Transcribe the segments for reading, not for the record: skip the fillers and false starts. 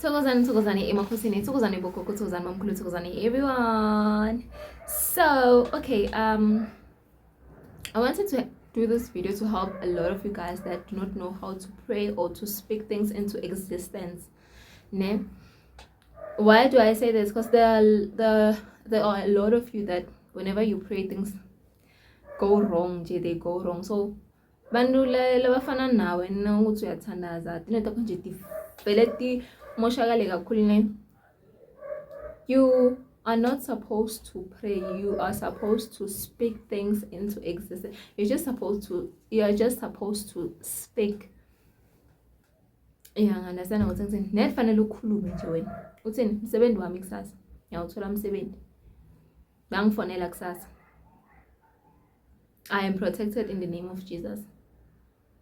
Thokozani emakhosini, thokozani bogogo, thokozani mamkhulu, thokozani everyone. So okay, I wanted to do this video to help a lot of you guys that do not know how to pray or to speak things into existence. Ne? Why do I say this? Because there are a lot of you that whenever you pray things go wrong, they go wrong. So bantu labafana nawe ukuthi uyathandaza tinto takho nje tivele ti moshakale kakhulu ne. You are not supposed to pray. You are supposed to speak things into existence. You are just supposed to speak. Yeah, understand what I'm saying? Net fanele ukhulume nje wena. Uthini? Msebenzi wami kusasa. Ngiyawuthola umsebenzi. Bangifonela kusasa. I am protected in the name of Jesus.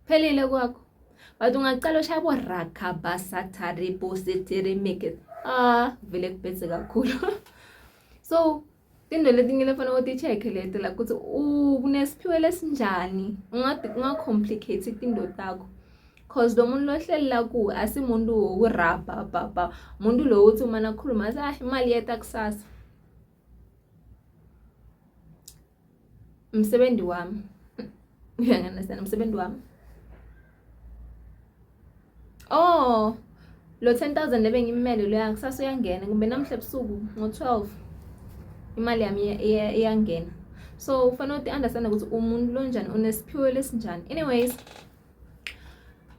Phelile kwakho. But ungaqala ushaya bo rakaba satari positive make it. Vele kubhetse kakhulu. So, tinto letinye lefana ukuthi check lete la ukuthi unesiphiwe lesinjani. Unga-complicate tinto takho. Cause lo muntu lohlelela ku asimuntu wokurabha baba. Umuntu lo uthi uma nakhuluma athi imali yeta kusasa. Msebenzi wami. Uyanganisana msebenzi wami. Oh, lo 10,000 lebe ngimele lo yakusasa uyangena kumbe namhla ebusuku ngo12 imali yami iyangena. So ufanele uthi understand ukuthi umuntu lo njani unesiphiwe lesinjani. Anyways,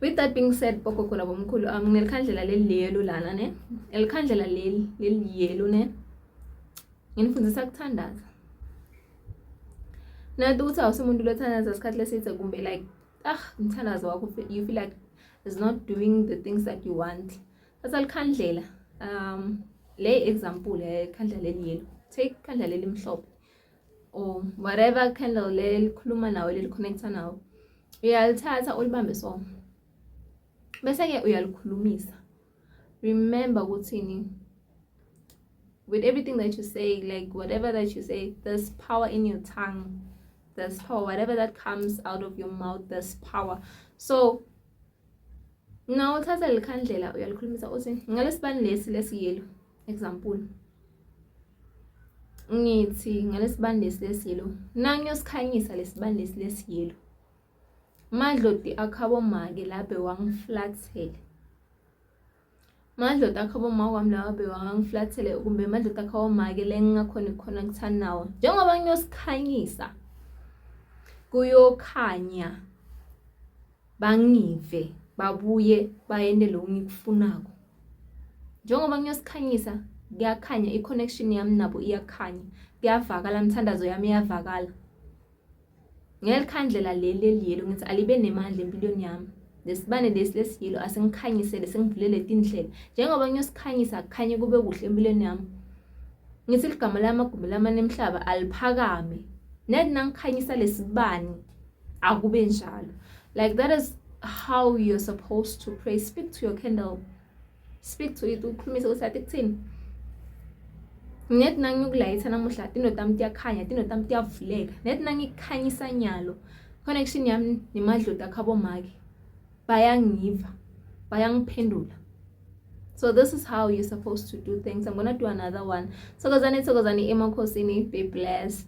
with that being said, bogogo labomkhulu nginelikhandlela leliyelo lana ne. Elikhandlela leliyelo ne. Nginifundisa ukuthandaza. Nathi uthi awusumuntu lothandaza isikhathi lesithe kumbe like umthandazo wakho you feel like is not doing the things that you want. That's alikhandlela. Le example lekhandlela leliyelo. Take khandlela lelimhlophe or whatever candle lelikhuluma nawe leliconnecta nawe. Uyalithatha ulibambe so. Bese ke uyalikhulumisa. Remember ukuthini, with everything that you say, like whatever that you say, there's power in your tongue. There's power. Whatever that comes out of your mouth, there's power. So now uthatha likhandlela uyalikhulumisa uthi ngalesibani lesiyelo. Example, ngithi ngalesibani lesiyelo nangiyosikhanyisa lesibani lesiyelo. Madloti akhabo mage laphe wangiflathele. Madloti akhabo mage wami laphe wangiflathele kumbe madloti akhabo mage lengakhona connecta nawo. Njengoba ngiyosikhanyisa kuyokhanya bangive babuye bayende lo ngikufunako. Njengoba ngiyosikhanyisa kuyakhanya, i-connection yami nabo iyakhanya. Kuyavakala mthandazo yami iyavakala. Ngelikhandlela leliyelo ngithi alibe nemandla empilweni yami. Lesibane lesiyelo asengikhanyisele sengivulele indlela. Njengoba ngiyosikhanyisa kukhanye kube kuhle empilweni yami. Ngithi igama lamagumbi lamane emhlaba aliphakame. Net nangikhanyisa lesibani akube njalo. Like that is how you're supposed to pray. Speak to your candle. Speak to it. Ukhulumise usathi kuthini? Net nangiyukulayitha namuhla tinto tami tiyakhanya, tinto tami tiyavuleka. Net nangikhanyisa nyalo. Connection yami nemadloti akhabo mage bayangiva, bayangiphendula. So this is how you're supposed to do things. I'm gonna do another one. Thokozani emakhosini. Be blessed.